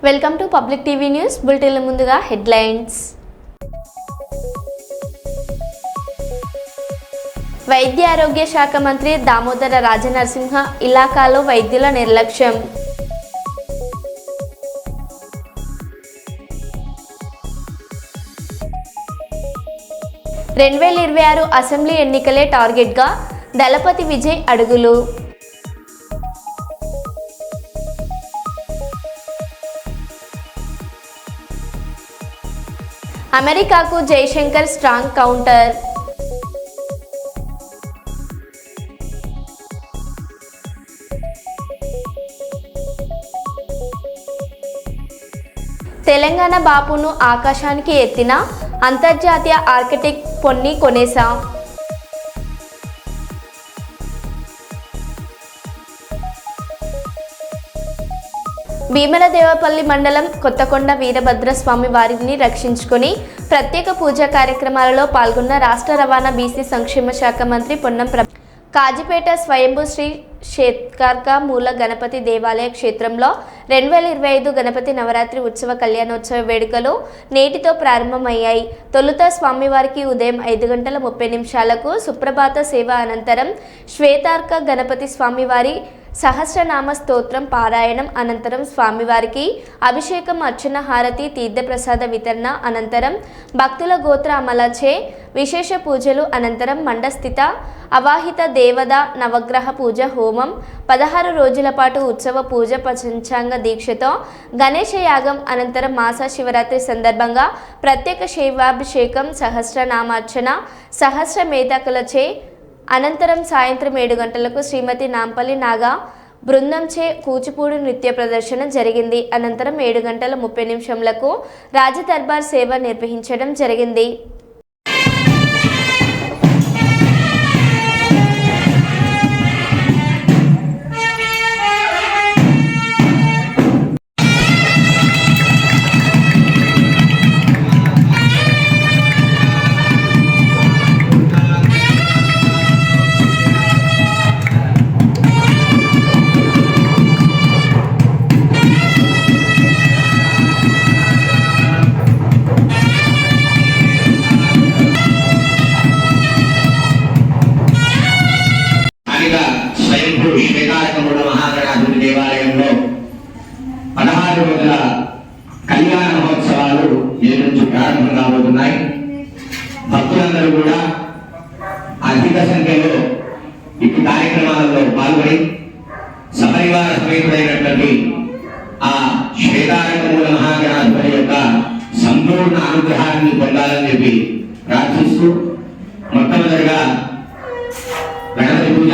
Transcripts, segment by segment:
Welcome to Public TV news బులెటిన్ల ముందుగా headlines. వైద్య ఆరోగ్య శాఖ మంత్రి దామోదర రాజనరసింహ ఇలాకాలో వైద్యుల నిర్లక్ష్యం. రెండు 2026 అసెంబ్లీ ఎన్నికలే టార్గెట్గా దళపతి విజయ్ అడుగులు. అమెరికాకు జైశంకర్ స్ట్రాంగ్ కౌంటర్. తెలంగాణ బాపును ఆకాశానికి ఎత్తిన అంతర్జాతీయ ఆర్కిటెక్ట్ పొన్ని కొనేసా. భీమనదేవపల్లి మండలం కొత్తకొండ వీరభద్రస్వామి వారిని రక్షించుకొని ప్రత్యేక పూజా కార్యక్రమాలలో పాల్గొన్న రాష్ట్ర రవాణా బీసీ సంక్షేమ శాఖ మంత్రి పొన్నం ప్రభాకర్. కాజిపేట స్వయంభూ శ్రీ క్షేత్రక మూల గణపతి దేవాలయ క్షేత్రంలో 2025 గణపతి నవరాత్రి ఉత్సవ కళ్యాణోత్సవ వేడుకలు నేటితో ప్రారంభమయ్యాయి. తొలుత స్వామివారికి ఉదయం 5:30 సుప్రభాత సేవ అనంతరం శ్వేతార్క గణపతి స్వామివారి సహస్రనామ స్తోత్రం పారాయణం అనంతరం స్వామివారికి అభిషేకం, అర్చన, హారతి, తీర్థప్రసాద వితరణ అనంతరం భక్తుల గోత్ర అమలచే విశేష పూజలు అనంతరం మండస్థిత అవాహిత దేవద నవగ్రహ పూజ హోమం, 16 రోజుల పాటు ఉత్సవ పూజ, పంచాంగ దీక్షతో గణేశ యాగం అనంతరం మాస శివరాత్రి సందర్భంగా ప్రత్యేక శైవాభిషేకం, సహస్రనామార్చన, సహస్ర మేధకులచే అనంతరం సాయంత్రం 7 గంటలకు శ్రీమతి నాంపల్లి నాగా బృందంచే కూచిపూడి నృత్య ప్రదర్శన జరిగింది. అనంతరం 7:30 రాజదర్బార్ సేవ నిర్వహించడం జరిగింది. శ్వేతారకముల మహాగణాధిపతి దేవాలయంలో 16 రోజుల కళ్యాణ మహోత్సవాలు నేటి నుంచి ప్రారంభం కాబోతున్నాయి. భక్తులందరూ కూడా అధిక సంఖ్యలో ఈ కార్యక్రమాలలో పాల్గొని సపరివార సమేతుడైనటువంటి ఆ శ్వేతారకముల మహాగణాధిపతి యొక్క సంపూర్ణ అనుగ్రహాన్ని పొందాలని చెప్పి ప్రార్థిస్తూ మొట్టమొదటిగా గణపతి పూజ,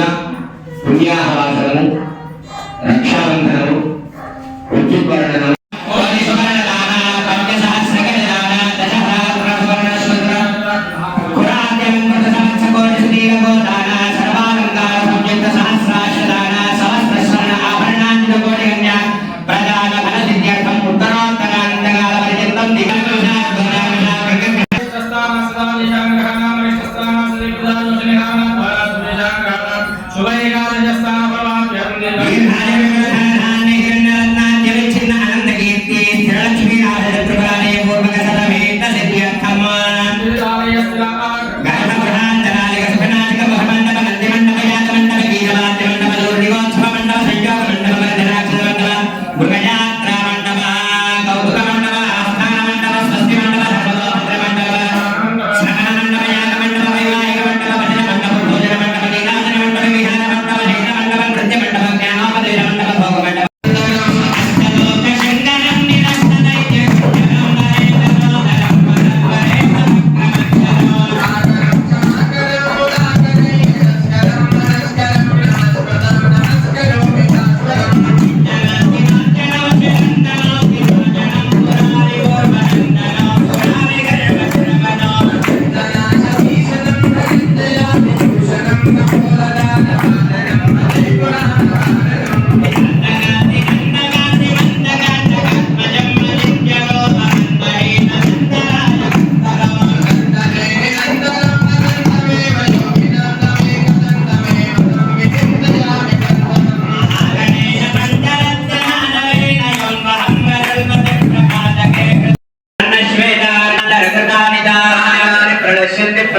పుణ్యాహవాసనము, రక్షాబంధనము, ఉద్యుత్వరణము,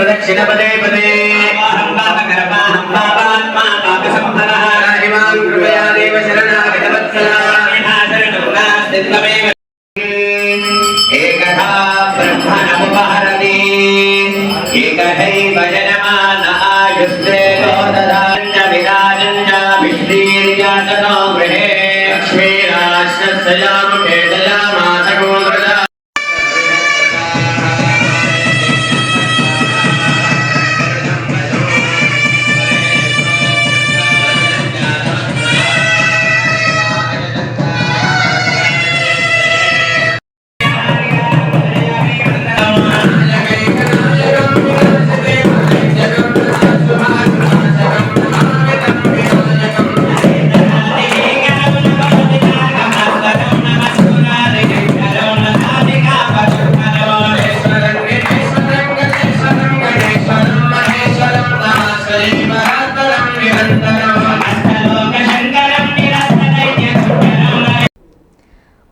प्रदक्षिण पदे पदे वाहं पापकरपाहं पापात्मा पापसंहरः इमां कृपया देव शरणागतवत्सला शरणं एकधा ब्रह्मणमुपहरति एकहैव जनमान आयुस्तेजो ददाञ्च विराजञ्च विश्रीर्यातनो गृहे लक्ष्मीराश्रस्ययामुखे दयामासगोत्रजा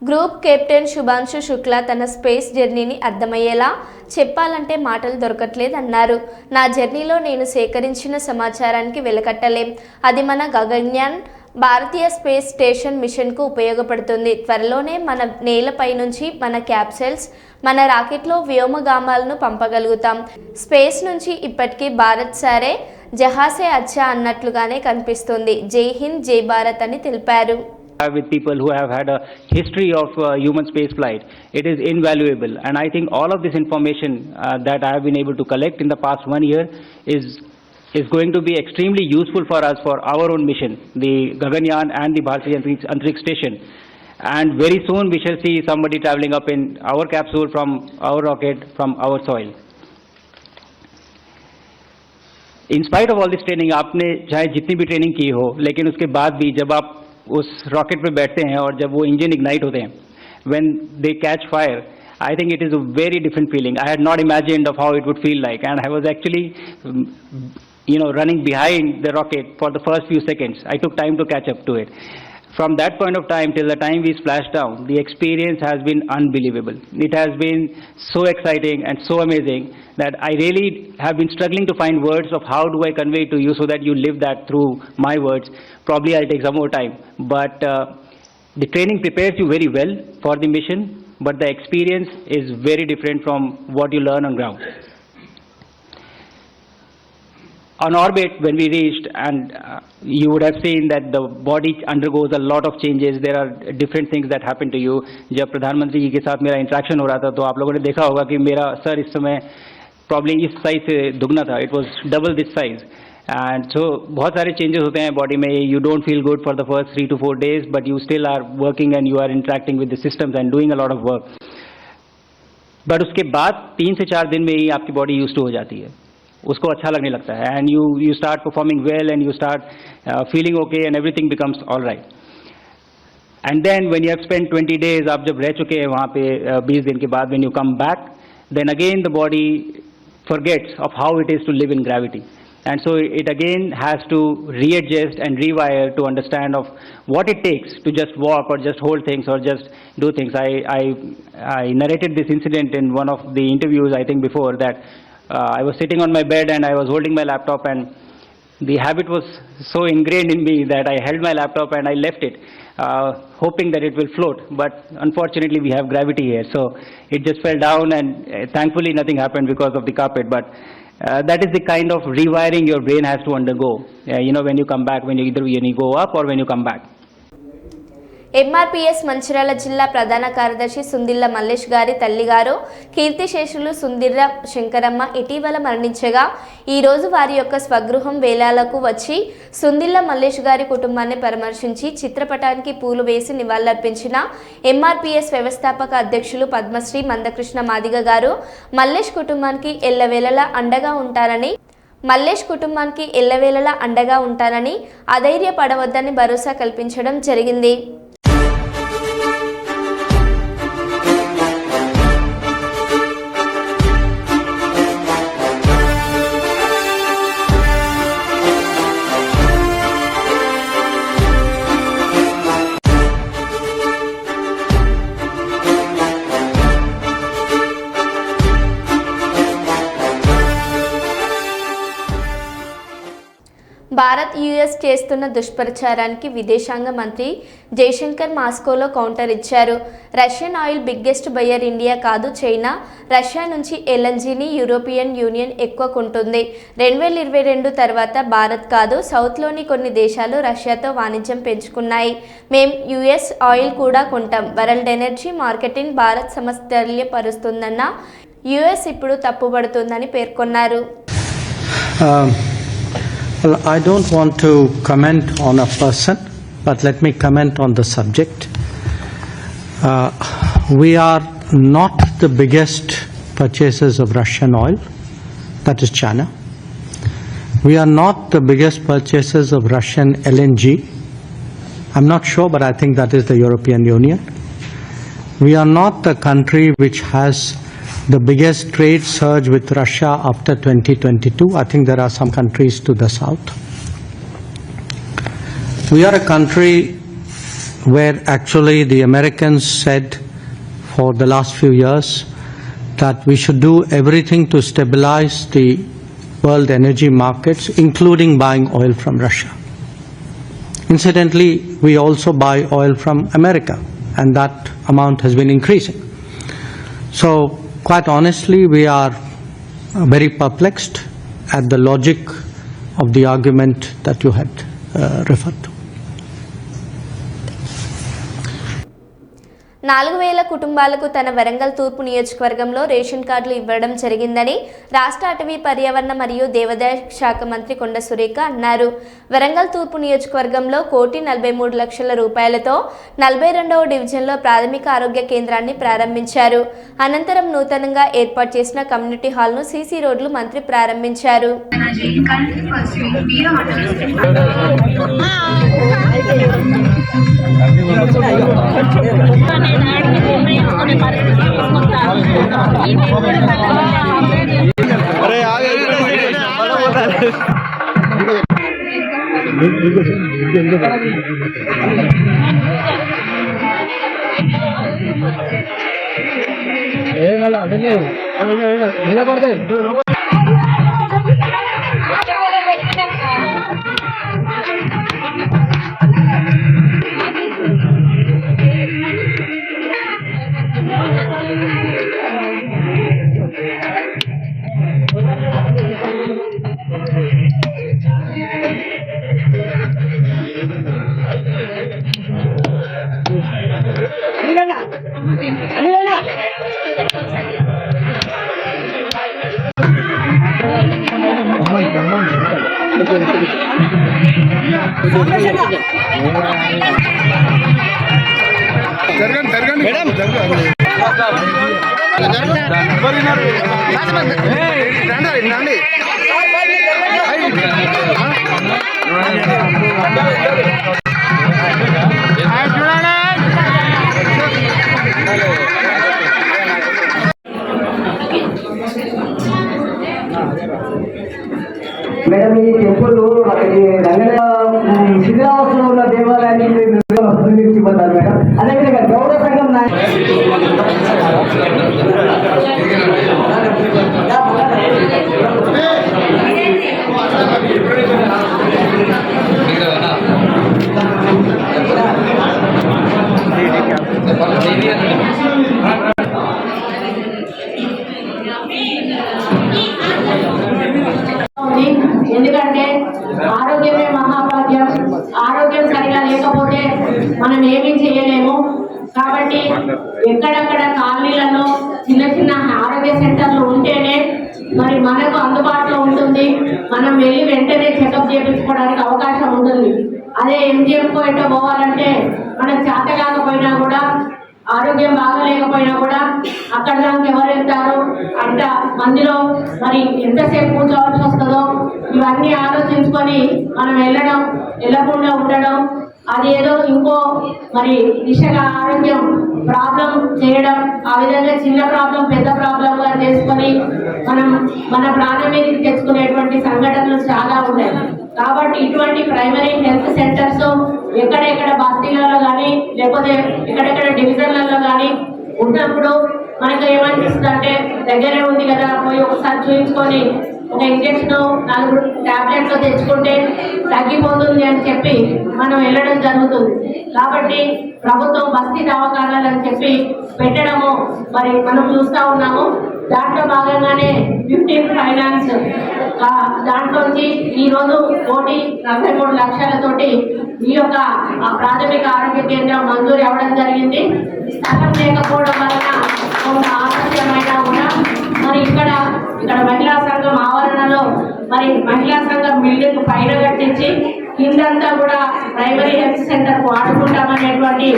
గ్రూప్ కెప్టెన్ శుభాంశు శుక్లా తన స్పేస్ జర్నీని అర్థమయ్యేలా చెప్పాలంటే మాటలు దొరకట్లేదన్నారు. నా జర్నీలో నేను సేకరించిన సమాచారానికి వెలకట్టలేం. అది మన గగన్యాన్ భారతీయ స్పేస్ స్టేషన్ మిషన్కు ఉపయోగపడుతుంది. త్వరలోనే మన నేలపై నుంచి మన క్యాప్సెల్స్ మన రాకెట్లో వ్యోమగామాలను పంపగలుగుతాం. స్పేస్ నుంచి ఇప్పటికీ భారత్ సరే జహాసే అచ్చా అన్నట్లుగానే కనిపిస్తుంది. జై హింద్ జై భారత్ అని తెలిపారు. With people who have had a history of human space flight, it is invaluable, and I think all of this information that I have been able to collect in the past 1 year is going to be extremely useful for us for our own mission, the Gaganyaan and the Bharatiya Antariksh Station. And very soon we shall see somebody traveling up in our capsule from our rocket, from our soil. In spite of all this training, आपने चाहे जितनी भी training की हो, लेकिन उसके बाद भी जब आप उस रॉकेट पे बैठते हैं और जब वो इंजन इग्नाइट होते हैं, when they catch fire, I think it is a very different feeling. I had not imagined of how it would feel like, and I was actually running behind the rocket for the first few seconds. I took time to catch up to it. From that point of time till the time we splashed down, the experience has been unbelievable. It has been so exciting and so amazing that I really have been struggling to find words of how do I convey to you so that you live that through my words. Probably I'll take some more time. But the training prepares you very well for the mission, but the experience is very different from what you learn on ground. On orbit, when we reached, and you would have seen that the body undergoes a lot of changes. There are different things that happen to you. जब प्रधानमंत्री जी के साथ मेरा interaction हो रहा था, तो आप लोगों ने देखा होगा कि मेरा सर इस समय प्रॉब्ली इस साइज से दुगना था. It was double this size. And so बहुत सारे changes होते हैं बॉडी में. You don't feel good for the first 3 to 4 days, but you still are working and you are interacting with the systems and doing a lot of work. But उसके बाद 3 से 4 दिन में ही आपकी बॉडी यूज्ड टू हो जाती है. उसको अच्छा लगने लगता है, and you start performing well and you start feeling okay and everything becomes all right. And then when you have spent 20 days, आप जब रह चुके हैं वहाँ पे 20 दिन के बाद, when you come back, then again the body forgets of how it is to live in gravity. And so it again has to readjust and rewire to understand of what it takes to just walk or just hold things or just do things. I narrated this incident in one of the interviews, I think before, that I was sitting on my bed and I was holding my laptop, and the habit was so ingrained in me that I held my laptop and I left it, hoping that it will float. But unfortunately we have gravity here, so it just fell down, and thankfully nothing happened because of the carpet. But that is the kind of rewiring your brain has to undergo, when you come back, when you go up or when you come back. MRPS Mancherial జిల్లా ప్రధాన కార్యదర్శి సుందిల్ల మల్లేష్ గారి తల్లిగారు కీర్తిశేషులు సుందిర్ర శంకరమ్మ ఇటీవల మరణించగా ఈరోజు వారి యొక్క స్వగృహం వేలాలకు వచ్చి సుందిల్ల మల్లేష్ గారి కుటుంబాన్ని పరామర్శించి చిత్రపటానికి పూలు వేసి నివాళులర్పించిన ఎంఆర్పీఎస్ వ్యవస్థాపక అధ్యక్షులు పద్మశ్రీ మందకృష్ణ మాదిగ గారు మల్లేష్ కుటుంబానికి ఎల్లవేళలా అండగా ఉంటానని అధైర్యపడవద్దని భరోసా కల్పించడం జరిగింది. భారత్ యుఎస్ చేస్తున్న దుష్ప్రచారానికి విదేశాంగ మంత్రి జయశంకర్ మాస్కోలో కౌంటర్ ఇచ్చారు. Russian oil biggest buyer India కాదు చైనా. రష్యా నుంచి ఎల్ఎన్జీని యూరోపియన్ యూనియన్ ఎక్కువ కొంటుంది. 2022 తర్వాత భారత్ కాదు, సౌత్లోని కొన్ని దేశాలు రష్యాతో వాణిజ్యం పెంచుకున్నాయి. మేం యుఎస్ ఆయిల్ కూడా కొంటాం. వరల్డ్ ఎనర్జీ మార్కెటింగ్ భారత్ సమతుల్యపరుస్తుందన్న యుఎస్ ఇప్పుడు తప్పుపడుతుందని పేర్కొన్నారు. Well, I don't want to comment on a person, but let me comment on the subject. We are not the biggest purchasers of Russian oil, that is China. We are not the biggest purchasers of Russian LNG. I'm not sure, but I think that is the European Union. We are not the country which has the biggest trade surge with Russia after 2022. I think there are some countries to the south. We are a country where actually the Americans said for the last few years that we should do everything to stabilize the world energy markets, including buying oil from Russia. Incidentally, we also buy oil from America, and that amount has been increasing. So, quite honestly, we are very perplexed at the logic of the argument that you had referred to. 4,000 కుటుంబాలకు తన వరంగల్ తూర్పు నియోజకవర్గంలో ration కార్డులు ఇవ్వడం జరిగిందని రాష్ట్ర అటవీ పర్యావరణ మరియు దేవాదాయ శాఖ మంత్రి కొండ సురేఖ అన్నారు. వరంగల్ తూర్పు నియోజకవర్గంలో 1,43,00,000 రూపాయలతో 42వ డివిజన్లో ప్రాథమిక ఆరోగ్య కేంద్రాన్ని ప్రారంభించారు. అనంతరం నూతనంగా ఏర్పాటు చేసిన కమ్యూనిటీ హాల్ను సీసీ రోడ్లు మంత్రి ప్రారంభించారు. మేడం, ఈ టెంపుల్ శిథిలావస్థలో ఉన్న దేవాలయాన్ని నిర్మించబడ్డారు మేడం. అదేవిధంగా గౌడ సంఘం ఎందుకంటే ఆరోగ్యమే మహాభాగ్యం. ఆరోగ్యం సరిగా లేకపోతే మనం ఏమీ చేయలేము. కాబట్టి ఎక్కడెక్కడ కాలనీలలో చిన్న చిన్న ఆరోగ్య సెంటర్లు ఉంటేనే మరి మనకు అందుబాటులో ఉంటుంది. మనం వెళ్ళి వెంటనే చెకప్ చేయించుకోవడానికి అవకాశం ఉంటుంది. అదే ఎంజిఎంకో ఎటో పోవాలంటే మనకు చేత కాకపోయినా కూడా, ఆరోగ్యం బాగలేకపోయినా కూడా అక్కడ దానికి ఎవరు వెళ్తారు అంట మందిలో మరి ఎంతసేపు కూర్చోవాల్సి వస్తుందో ఇవన్నీ ఆలోచించుకొని మనం వెళ్ళకుండా ఉండడం, అది ఏదో ఇంకో మరి దిశగా ఆరోగ్యం ప్రాబ్లం చేయడం, ఆ విధంగా చిన్న ప్రాబ్లం పెద్ద ప్రాబ్లంగా చేసుకొని మన ప్రాణం మీదకి తెచ్చుకునేటువంటి సంఘటనలు చాలా ఉన్నాయి. కాబట్టి ఇటువంటి ప్రైమరీ హెల్త్ సెంటర్స్ ఎక్కడెక్కడ బస్తీలలో కానీ లేకపోతే ఎక్కడెక్కడ డివిజన్లలో కానీ ఉన్నప్పుడు మనకు ఏమనిపిస్తుంది అంటే దగ్గరే ఉంది కదా, పోయి ఒకసారి చూయించుకొని ఒక ఇంజక్షన్ 4 టాబ్లెట్లు తెచ్చుకుంటే తగ్గిపోతుంది అని చెప్పి మనం వెళ్ళడం జరుగుతుంది. కాబట్టి ప్రభుత్వం బస్తీ దవాఖానాలు అని చెప్పి పెట్టడము మరి మనం చూస్తూ ఉన్నాము. దాంట్లో భాగంగానే 15 ఫైనాన్స్ దాంట్లోంచి ఈరోజు 1,43 లక్షలతోటి ఈ యొక్క ప్రాథమిక ఆరోగ్య కేంద్రం మంజూరు అవ్వడం జరిగింది. స్థలం లేకపోవడం వలన కొంత ఆలస్యమైన కూడా మరి ఇక్కడ మహిళా సంఘం ఆవరణలో మరి మహిళా సంఘం బిల్డింగ్ పైన కట్టించి కిందంతా కూడా ప్రైమరీ హెల్త్ సెంటర్ కు వాడుకుంటామనేటువంటి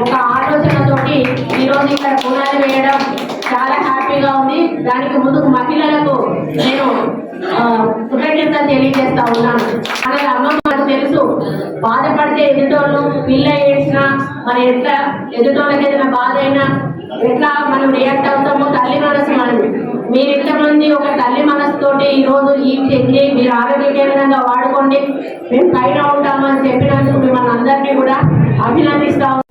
ఒక ఆలోచనతోటి ఈరోజు ఇక్కడ పునాది వేయడం చాలా హ్యాపీగా ఉంది. దానికి ముందుకు మహిళలకు నేను కృతజ్ఞత తెలియజేస్తా ఉన్నాను. అలాగే అమ్మమ్మకు తెలుసు, బాధపడితే ఎదుటోళ్ళు పిల్ల ఏడ్చినా మరి ఎట్లా ఎదుటోళ్ళకి ఏదైనా బాధ అయినా ఎట్లా మనం రియాక్ట్ అవుతామో తల్లి మనసు మనది. మీరు ఇంతమంది ఒక తల్లి మనసుతోటి ఈరోజు ఈ చెంది మీరు ఆరోగ్యకరంగా వాడుకోండి, మేము పైన ఉంటామని చెప్పినందుకు మిమ్మల్ని అందరినీ కూడా అభినందిస్తాము.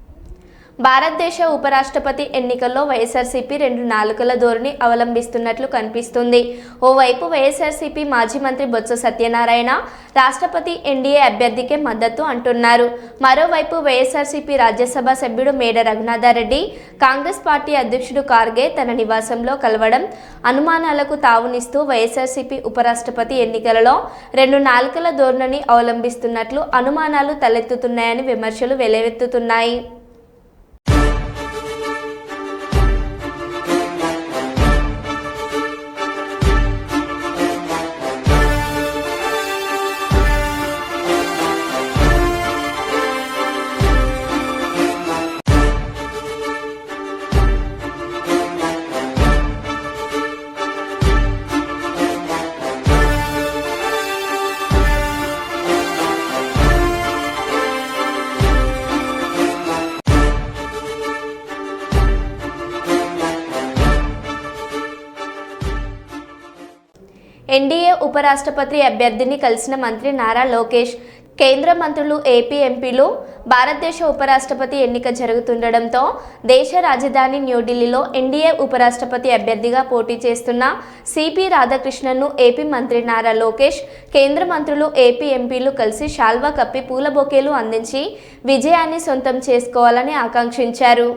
భారతదేశ ఉపరాష్ట్రపతి ఎన్నికల్లో వైఎస్ఆర్సీపీ 2 నాలుకల ధోరణి అవలంబిస్తున్నట్లు కనిపిస్తుంది. ఓవైపు వైఎస్ఆర్సీపీ మాజీ మంత్రి బొత్స సత్యనారాయణ రాష్ట్రపతి ఎన్డీఏ అభ్యర్థికే మద్దతు అంటున్నారు. మరోవైపు వైఎస్ఆర్సీపీ రాజ్యసభ సభ్యుడు మేడ రఘునాథారెడ్డి కాంగ్రెస్ పార్టీ అధ్యక్షుడు ఖార్గే తన నివాసంలో కలవడం అనుమానాలకు తావునిస్తూ వైఎస్ఆర్సీపీ ఉపరాష్ట్రపతి ఎన్నికలలో 2 నాలుకల ధోరణిని అవలంబిస్తున్నట్లు అనుమానాలు తలెత్తుతున్నాయని విమర్శలు వెల్లువెత్తుతున్నాయి. ఎన్డీఏ ఉపరాష్ట్రపతి అభ్యర్థిని కలిసిన మంత్రి నారా లోకేష్, కేంద్ర మంత్రులు, ఏపీ ఎంపీలు భారతదేశ ఉపరాష్ట్రపతి ఎన్నిక జరుగుతుండటంతో దేశ రాజధాని న్యూఢిల్లీలో ఎన్డీఏ ఉపరాష్ట్రపతి అభ్యర్థిగా పోటీ చేస్తున్న సిపి రాధాకృష్ణన్ను ఏపీ మంత్రి నారా లోకేష్, కేంద్ర మంత్రులు, ఏపీ ఎంపీలు కలిసి శాల్వా కప్పి పూల బొకేలు అందించి విజయాన్ని సొంతం చేసుకోవాలని ఆకాంక్షించారు.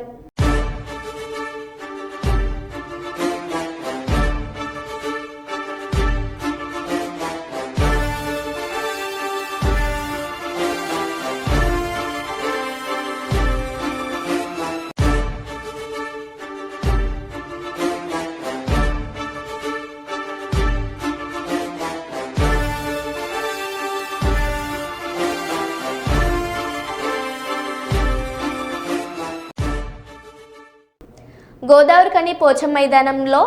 గోదావరికని పోచం మైదానంలో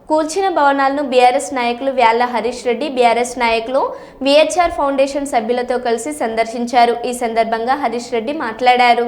కూల్చిన భవనాలను బీఆర్ఎస్ నాయకులు వ్యాళ్ల హరీష్ రెడ్డి, బీఆర్ఎస్ నాయకులు విహెచ్ఆర్ ఫౌండేషన్ సభ్యులతో కలిసి సందర్శించారు. ఈ సందర్భంగా హరీష్ రెడ్డి మాట్లాడారు.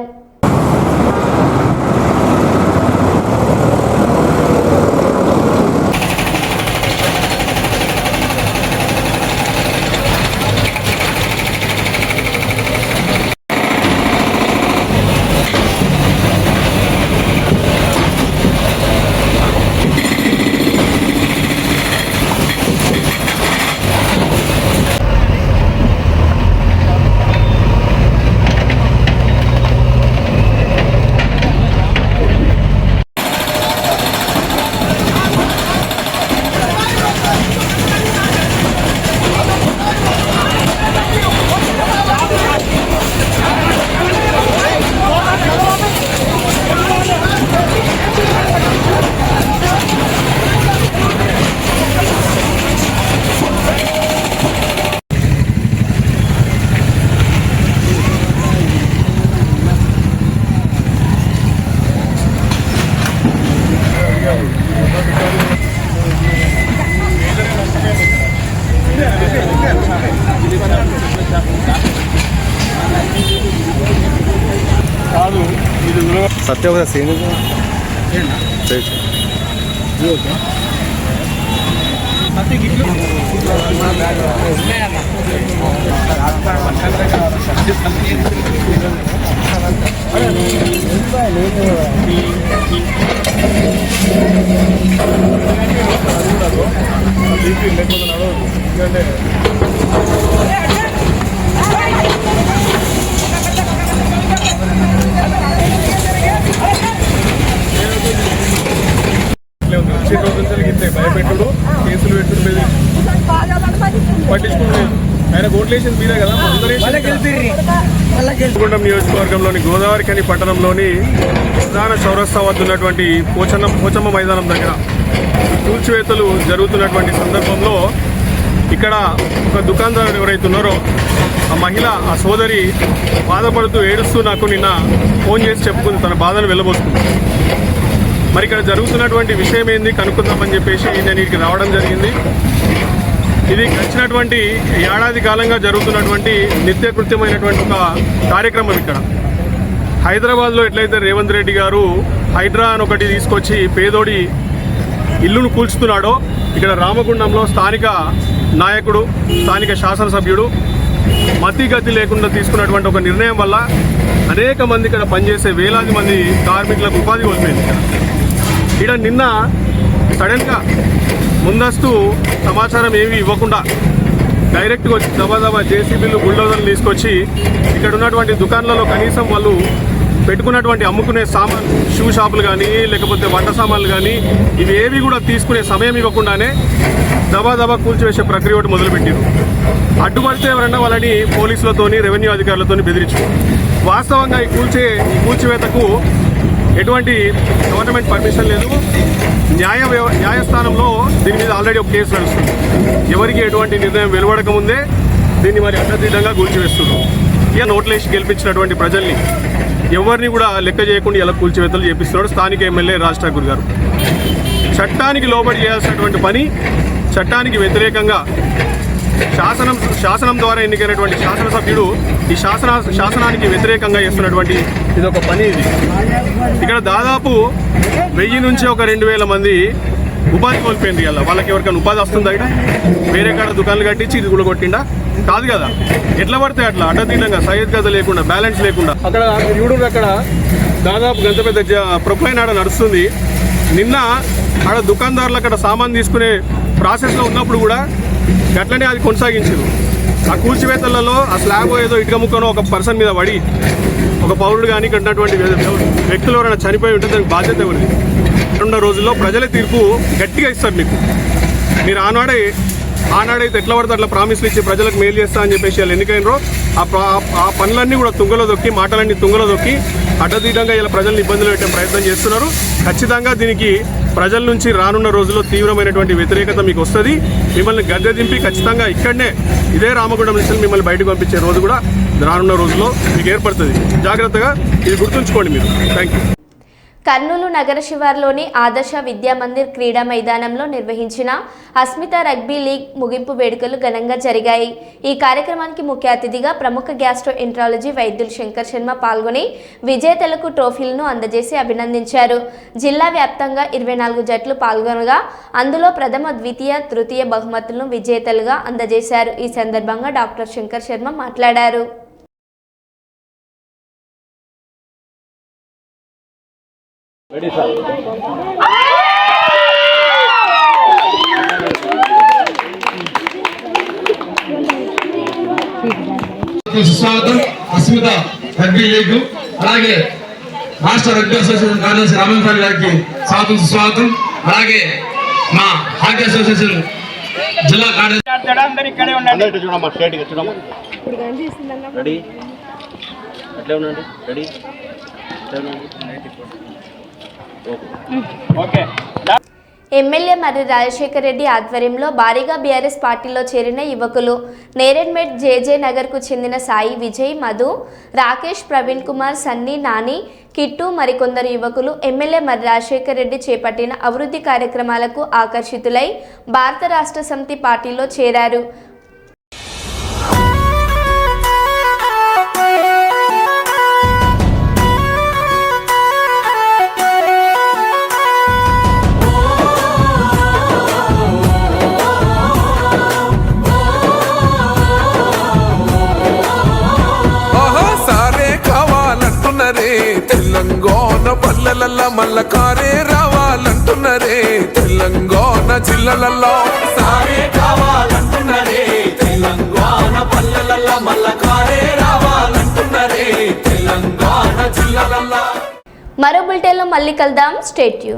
सत्य होगा सीन నాకు బీపీ లేకపోతే నడవదు. ఎందుకంటే వచ్చే రోజు నుంచి ఇంతే భయపెట్టుడు, కేసులు పెట్టుడు, పట్టించుకోలేదు. ఆయన ఓట్లేసింది మీరే కదా. గుండం నియోజకవర్గంలోని గోదావరిఖని పట్టణంలోని ప్రధాన చౌరస్తా వద్ద ఉన్నటువంటి పోచమ్మ మైదానం దగ్గర కూల్చివేతలు జరుగుతున్నటువంటి సందర్భంలో ఇక్కడ ఒక దుకాణదారుడు ఎవరైతే ఉన్నారో ఆ మహిళ, ఆ సోదరి బాధపడుతూ ఏడుస్తూ నాకు నిన్న ఫోన్ చేసి చెప్పుకుంది, తన బాధను వెళ్ళబోసుకుంది. మరి ఇక్కడ జరుగుతున్నటువంటి విషయం ఏంది కనుక్కుందామని చెప్పేసి నేను ఇక్కడికి రావడం జరిగింది. ఇది గడిచినటువంటి ఏడాది కాలంగా జరుగుతున్నటువంటి నిత్యకృత్యమైనటువంటి ఒక కార్యక్రమం. ఇక్కడ హైదరాబాద్లో ఎట్లయితే రేవంత్ రెడ్డి గారు హైడ్రా అని ఒకటి తీసుకొచ్చి పేదోడి ఇల్లును కూల్చుతున్నాడో, ఇక్కడ రామగుండంలో స్థానిక నాయకుడు, స్థానిక శాసనసభ్యుడు మతిగతి లేకుండా తీసుకున్నటువంటి ఒక నిర్ణయం వల్ల అనేక మంది ఇక్కడ పనిచేసే వేలాది మంది కార్మికులకు ఉపాధి కోల్పోయింది. ఇక్కడ నిన్న సడన్గా ముందస్తు సమాచారం ఏమీ ఇవ్వకుండా డైరెక్ట్గా వచ్చి దబా జేసీబీలు, బుల్డోజర్లు తీసుకొచ్చి ఇక్కడ ఉన్నటువంటి దుకాణాలలో కనీసం వాళ్ళు పెట్టుకున్నటువంటి అమ్ముకునే సామాన్, షూ షాపులు కానీ లేకపోతే వంట సామాన్లు కానీ ఇవి ఏవి కూడా తీసుకునే సమయం ఇవ్వకుండానే దబా కూల్చివేసే ప్రక్రియ ఒకటి మొదలుపెట్టారు. అడ్డుపడితే ఎవరన్నా వాళ్ళని పోలీసులతోని, రెవెన్యూ అధికారులతోని బెదిరించు. వాస్తవంగా ఈ కూల్చివేతకు ఎటువంటి గవర్నమెంట్ పర్మిషన్ లేదు. న్యాయస్థానంలో దీని మీద ఆల్రెడీ ఒక కేసు నడుస్తుంది. ఎవరికి ఎటువంటి నిర్ణయం వెలువడక ముందే దీన్ని మరి అడ్డదిడ్డంగా కూల్చివేస్తున్నారు. ఇక నోట్లేసి గెలిపించినటువంటి ప్రజల్ని ఎవరిని కూడా లెక్క చేయకుండా ఇలా కూల్చివేతలు చేపిస్తున్నాడు స్థానిక ఎమ్మెల్యే రాజ్ ఠాకూర్ గారు. చట్టానికి లోబడి చేయాల్సినటువంటి పని చట్టానికి వ్యతిరేకంగా శాసనం ద్వారా ఎన్నికైనటువంటి శాసనసభ్యుడు ఈ శాసనానికి వ్యతిరేకంగా చేస్తున్నటువంటి ఇది ఒక పని. ఇది ఇక్కడ దాదాపు 1000 నుంచి ఒక 2000 మంది ఉపాధి కోల్పోయింది. కదా వాళ్ళకి ఎవరికైనా ఉపాధి వస్తుందా? ఇక్కడ వేరే కాడ దుకాణాలు కట్టించి ఇది కూడా కొట్టిండా? కాదు కదా. ఎట్లా పడితే అట్లా అడ్డదిడ్డంగా సయ్యద్ గజ లేకుండా, బ్యాలెన్స్ లేకుండా అక్కడ చూడు, అక్కడ దాదాపు గంత పెద్ద ప్రొక్లైన్ ఆడ నడుస్తుంది. నిన్న ఆడ దుకాణదారులు అక్కడ సామాన్ తీసుకునే ప్రాసెస్లో ఉన్నప్పుడు కూడా గట్లనే అది కొనసాగించారు. ఆ కూల్చివేతలలో ఆ స్లాబ్ ఏదో ఇటుక ముక్కనో ఒక పర్సన్ మీద పడి ఒక పౌరుడు కానీ ఇక్కడ ఉన్నటువంటి వ్యక్తులు ఎవరైనా చనిపోయి ఉంటే దానికి బాధ్యత ఎవరిది? 2 రోజుల్లో ప్రజల తీర్పు గట్టిగా ఇస్తారు మీకు. మీరు ఆనాడైతే ఎట్లా పడితే అట్లా ప్రామిస్లు ఇచ్చి ప్రజలకు మేలు చేస్తా అని చెప్పేసి వాళ్ళు ఎన్నికైనరో ఆ పనులన్నీ కూడా తుంగలో దొక్కి, మాటలన్నీ తుంగలో దొక్కి అడ్డదీడంగా ఇలా ప్రజల్ని ఇబ్బందులు పెట్టే ప్రయత్నం చేస్తున్నారు. ఖచ్చితంగా దీనికి ప్రజల నుంచి రానున్న రోజుల్లో తీవ్రమైనటువంటి వ్యతిరేకత మీకు వస్తుంది. మిమ్మల్ని గద్దె దింపి ఖచ్చితంగా ఇక్కడనే ఇదే రామగుండం నుంచి మిమ్మల్ని బయటకు పంపించే రోజు కూడా రానున్న రోజుల్లో మీకు ఏర్పడుతుంది. జాగ్రత్తగా ఇది గుర్తుంచుకోండి మీరు. Thank you. కర్నూలు నగర శివార్లోని ఆదర్శ విద్యా మందిర్ క్రీడా మైదానంలో నిర్వహించిన అస్మిత రగ్బీ లీగ్ ముగింపు వేడుకలు ఘనంగా జరిగాయి. ఈ కార్యక్రమానికి ముఖ్య అతిథిగా ప్రముఖ గ్యాస్ట్రోఎంట్రాలజీ వైద్యులు శంకర్ శర్మ పాల్గొని విజేతలకు ట్రోఫీలను అందజేసి అభినందించారు. జిల్లా వ్యాప్తంగా 24 జట్లు పాల్గొనగా అందులో ప్రథమ, ద్వితీయ, తృతీయ బహుమతులను విజేతలుగా అందజేశారు. ఈ సందర్భంగా డాక్టర్ శంకర్ శర్మ మాట్లాడారు. సుస్వాగతం. అస్మిత రగ్బీ లీగ్, అలాగే రాష్ట్ర రగ్బీ అసోసియేషన్ కార్యదర్శి రామన్ గారికి స్వాగతం, సుస్వాగతం. అలాగే మా హాకీ అసోసియేషన్ జిల్లా కార్యదర్శి ఎమ్మెల్యే మర్రి రాజశేఖర్ రెడ్డి ఆధ్వర్యంలో భారీగా బీఆర్ఎస్ పార్టీలో చేరిన యువకులు నేరేడ్మెట్ జేజే నగర్కు చెందిన సాయి, విజయ్, మధు, రాకేష్, ప్రవీణ్ కుమార్, సన్నీ, నాని, కిట్టు మరికొందరు యువకులు ఎమ్మెల్యే మర్రి రాజశేఖర్ రెడ్డి చేపట్టిన అభివృద్ధి కార్యక్రమాలకు ఆకర్షితులై భారత రాష్ట్ర సమితి పార్టీలో చేరారు. తెలంగాణ పల్లెలల్ల మల్ల కారే రావాలంటున్నరే, తెలంగాణ జిల్లలల్ల మరో బులెటిన్లో మళ్ళీ కలుద్దాం. Stay tune.